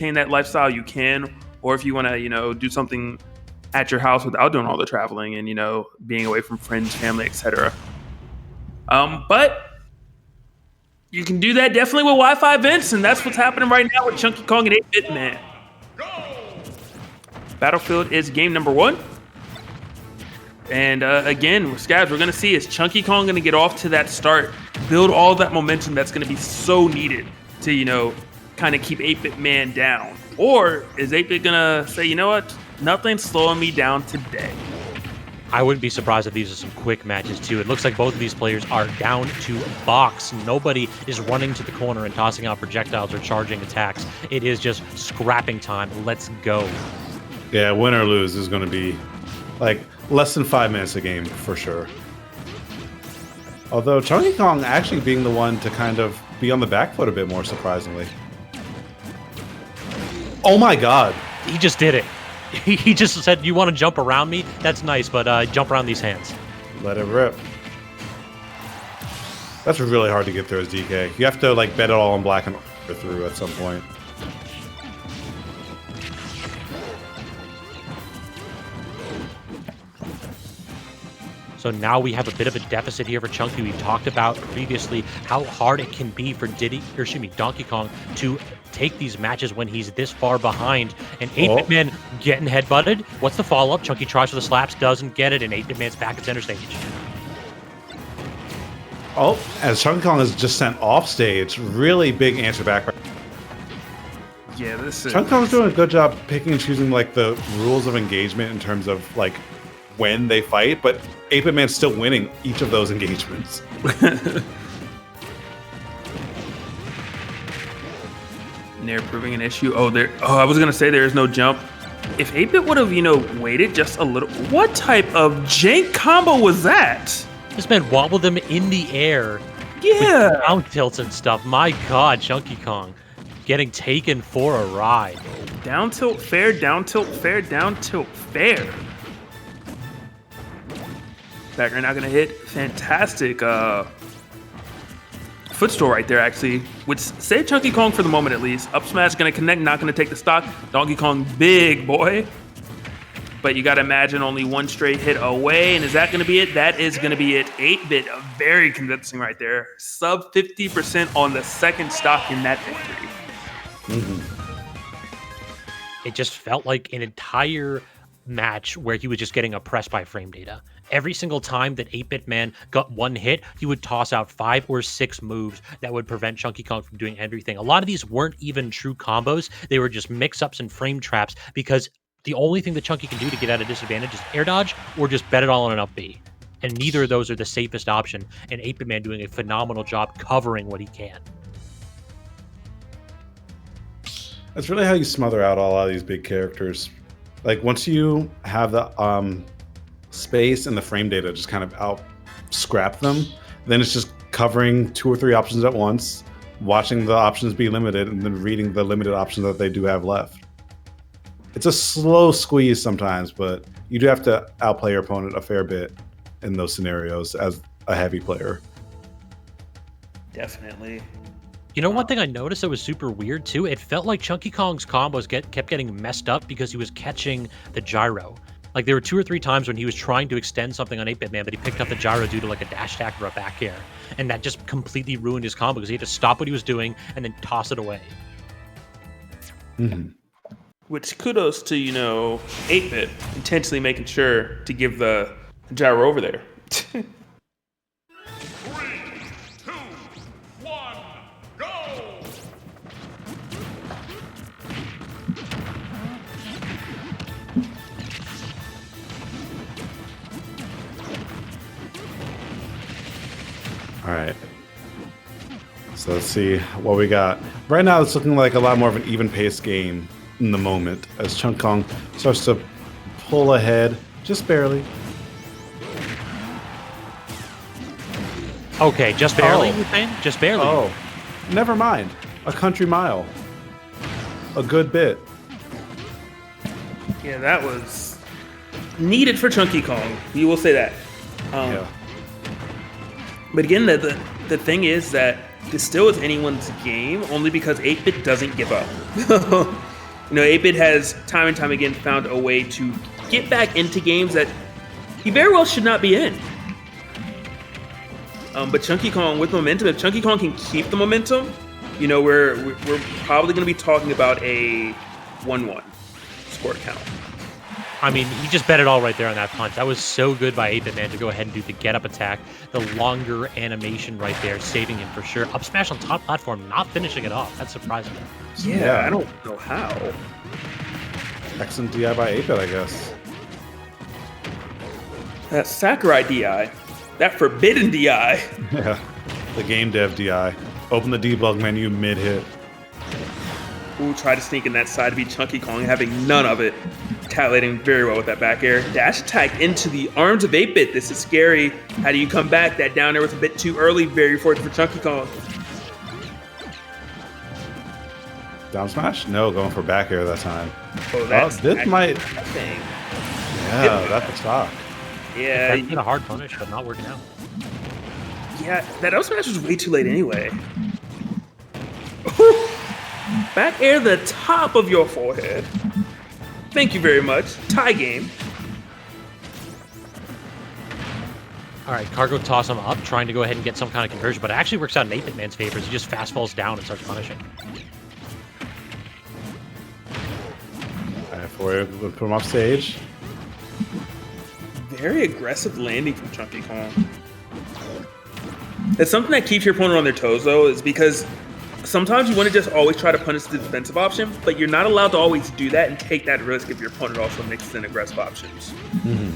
that lifestyle, you can. Or if you want to, do something at your house without doing all the traveling and, being away from friends, family, etc. But you can do that definitely with Wi-Fi events, and that's what's happening right now with ChunkyKong and 8BitMan. Battlefield is game number 1. And again, Scabs, we're going to see, is ChunkyKong going to get off to that start, build all that momentum that's going to be so needed to, kind of keep 8BitMan down? Or is 8Bit going to say, you know what, nothing's slowing me down today? I wouldn't be surprised if these are some quick matches, too. It looks like both of these players are down to box. Nobody is running to the corner and tossing out projectiles or charging attacks. It is just scrapping time. Let's go. Yeah, win or lose is going to be like less than 5 minutes a game for sure. Although ChunkyKong actually being the one to kind of be on the back foot a bit more, surprisingly. Oh my god. He just did it. He just said, you want to jump around me? That's nice, but jump around these hands. Let it rip. That's really hard to get through as DK. You have to bet it all on black and through at some point. So now we have a bit of a deficit here for Chunky. We've talked about previously how hard it can be for Donkey Kong to take these matches when he's this far behind. And 8BitMan getting headbutted. What's the follow-up? Chunky tries for the slaps, doesn't get it, and 8BitMan's back at center stage. Oh, as ChunkyKong is just sent off stage, really big answer back. Yeah, this is... ChunkyKong's doing a good job picking and choosing the rules of engagement in terms of when they fight, but 8BitMan's still winning each of those engagements. They're proving an issue. I was gonna say there is no jump. If 8Bit would have, waited just a little. What type of jank combo was that? This man wobbled them in the air. Yeah. With down tilts and stuff. My God, ChunkyKong getting taken for a ride. Down tilt fair, down tilt fair, down tilt fair. Backer not gonna hit. Fantastic footstool right there, actually, which saved ChunkyKong for the moment at least. Up smash gonna connect, not gonna take the stock. Donkey Kong, big boy. But you gotta imagine only one straight hit away, and is that gonna be it? That is gonna be it. 8Bit, very convincing right there. Sub 50% on the second stock in that victory. It just felt like an entire match where he was just getting oppressed by frame data. Every single time that 8BitMan got one hit, he would toss out 5 or 6 moves that would prevent ChunkyKong from doing everything. A lot of these weren't even true combos. They were just mix-ups and frame traps because the only thing that Chunky can do to get out of disadvantage is air dodge or just bet it all on an up B. And neither of those are the safest option, and 8BitMan doing a phenomenal job covering what he can. That's really how you smother out a lot of these big characters. Once you have the space and the frame data just kind of out scrap them, then it's just covering 2 or 3 options at once, watching the options be limited, and then reading the limited options that they do have left. It's a slow squeeze sometimes, but you do have to outplay your opponent a fair bit in those scenarios as a heavy player. Definitely. One thing I noticed that was super weird too, it felt like ChunkyKong's combos kept getting messed up because he was catching the gyro. There were 2 or 3 times when he was trying to extend something on 8BitMan, but he picked up the gyro due to a dash attack or a back air. And that just completely ruined his combo because he had to stop what he was doing and then toss it away. Which kudos to, 8Bit intentionally making sure to give the gyro over there. 3, 2, 1, go! All right. So let's see what we got. Right now, it's looking like a lot more of an even-paced game in the moment as ChunkyKong starts to pull ahead, just barely. Okay, just barely, you think? Just barely. Oh, never mind. A country mile. A good bit. Yeah, that was needed for ChunkyKong. You will say that. Yeah. But again, the thing is that this still is anyone's game only because 8Bit doesn't give up. You know, 8-Bit has time and time again found a way to get back into games that he very well should not be in. But ChunkyKong with momentum, if ChunkyKong can keep the momentum, you know, we're probably going to be talking about a 1-1 score count. I mean, he just bet it all right there on that punch. That was so good by 8BitMan to go ahead and do the get-up attack. The longer animation right there, saving him for sure. Up smash on top platform, not finishing it off. That's surprising. Yeah, I don't know how. Excellent DI by 8-Bit, I guess. That Sakurai DI. That forbidden DI. Yeah, the game dev DI. Open the debug menu mid-hit. Ooh, try to sneak in that side B ChunkyKong, having none of it. Calculating very well with that back air. Dash attack into the arms of 8-Bit. This is scary. How do you come back? That down air was a bit too early. Very fortunate for ChunkyKong. Down smash? No, going for back air that time. Oh, that's this might... thing. Yeah, that's a stock. Yeah. That's been a hard punish, but not working out. Yeah, that up smash was way too late anyway. Back air the top of your forehead. Thank you very much. Tie game. All right, cargo toss him up, trying to go ahead and get some kind of conversion, but it actually works out in 8BitMan's favor as he just fast falls down and starts punishing. All right, we'll put him off stage. Very aggressive landing from ChunkyKong. It's something that keeps your opponent on their toes, though, is because sometimes you want to just always try to punish the defensive option, but you're not allowed to always do that and take that risk if your opponent also mixes in aggressive options. Mm-hmm.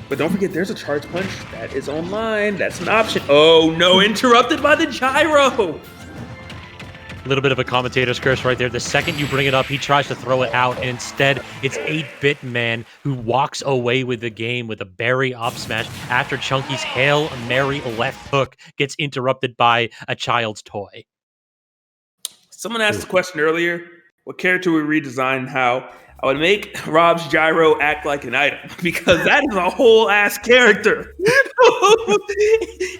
But don't forget, there's a charge punch. That is online. That's an option. Oh, no, interrupted by the gyro. A little bit of a commentator's curse right there. The second you bring it up, he tries to throw it out, and instead, it's 8BitMan who walks away with the game with a berry up smash after Chunky's Hail Mary left hook gets interrupted by a child's toy. Someone asked the question earlier, what character would redesign and how? I would make Rob's gyro act like an item, because that is a whole ass character.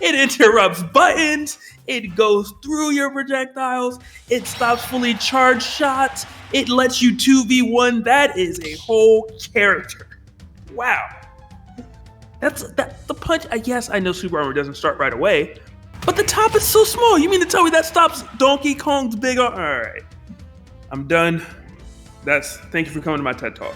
It interrupts buttons, it goes through your projectiles, it stops fully charged shots, it lets you 2v1. That is a whole character. Wow. That's the punch. Yes, I know Super Armor doesn't start right away, but the top is so small. You mean to tell me that stops Donkey Kong's big arm? All right, I'm done. Thank you for coming to my TED Talk.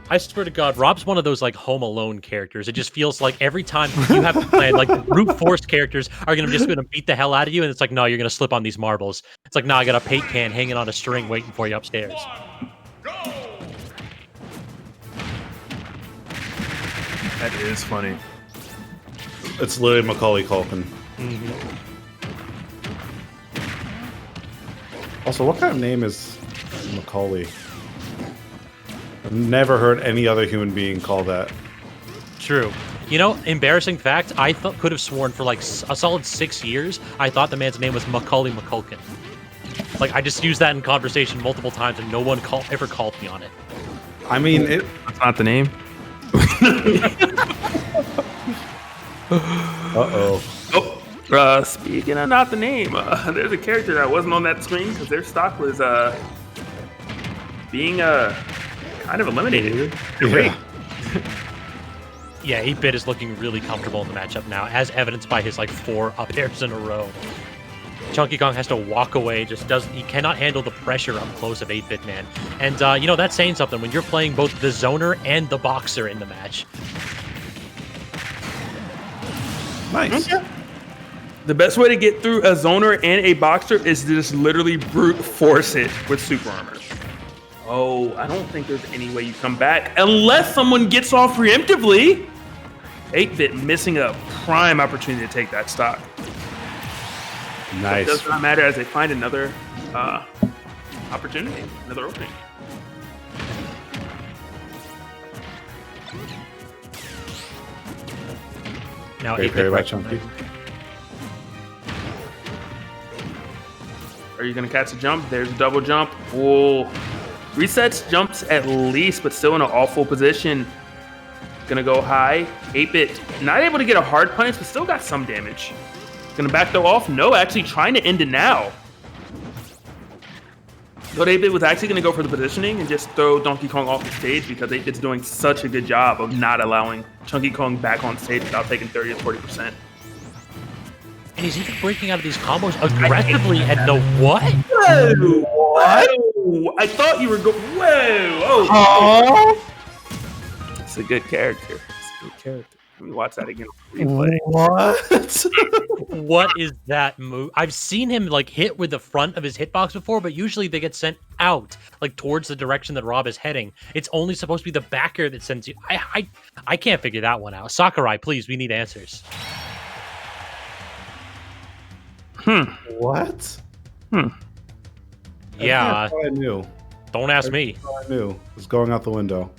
I swear to God, Rob's one of those like Home Alone characters. It just feels like every time you have to plan, like brute force characters are gonna beat the hell out of you, and it's like, no, you're gonna slip on these marbles. It's like, no, I got a paint can hanging on a string waiting for you upstairs. That is funny. It's literally Macaulay Culkin. Mm-hmm. Also, what kind of name is Macaulay? I've never heard any other human being call that. True. You know, embarrassing fact, I could have sworn for like a solid 6 years, I thought the man's name was Macaulay McCulkin. Like, I just used that in conversation multiple times and no one ever called me on it. I mean, That's not the name. Uh-oh. Oh, speaking of not the name, there's a character that wasn't on that screen because their stock was being kind of eliminated. Yeah. Yeah, 8-Bit is looking really comfortable in the matchup now, as evidenced by his like 4 up airs in a row. ChunkyKong has to walk away, he cannot handle the pressure up close of 8BitMan. And you know, that's saying something when you're playing both the zoner and the boxer in the match. Nice. Okay. The best way to get through a zoner and a boxer is to just literally brute force it with Super Armor. Oh, I don't think there's any way you come back unless someone gets off preemptively. 8-Bit missing a prime opportunity to take that stock. Nice. It does not matter as they find another opportunity, another opening. Now Great 8-Bit parry by right Chunky. Are you going to catch a jump? There's a double jump. Whoa. Resets jumps at least, but still in an awful position. Gonna go high. 8-Bit not able to get a hard punish, but still got some damage. Gonna back though off. No, actually trying to end it now. But 8-Bit was actually going to go for the positioning and just throw Donkey Kong off the stage because 8-Bit's doing such a good job of not allowing Chunky Kong back on stage without taking 30 or 40%. And he's even breaking out of these combos aggressively at the what? Whoa! Whoa! I thought you were going. Whoa! Oh! It's a good character. It's a good character. Let me watch that again. Replay. What? What is that move? I've seen him like hit with the front of his hitbox before, but usually they get sent out, like towards the direction that Rob is heading. It's only supposed to be the backer that sends you. I can't figure that one out. Sakurai, please, we need answers. What? Yeah. That's all I knew. Don't ask me. All I knew was going out the window.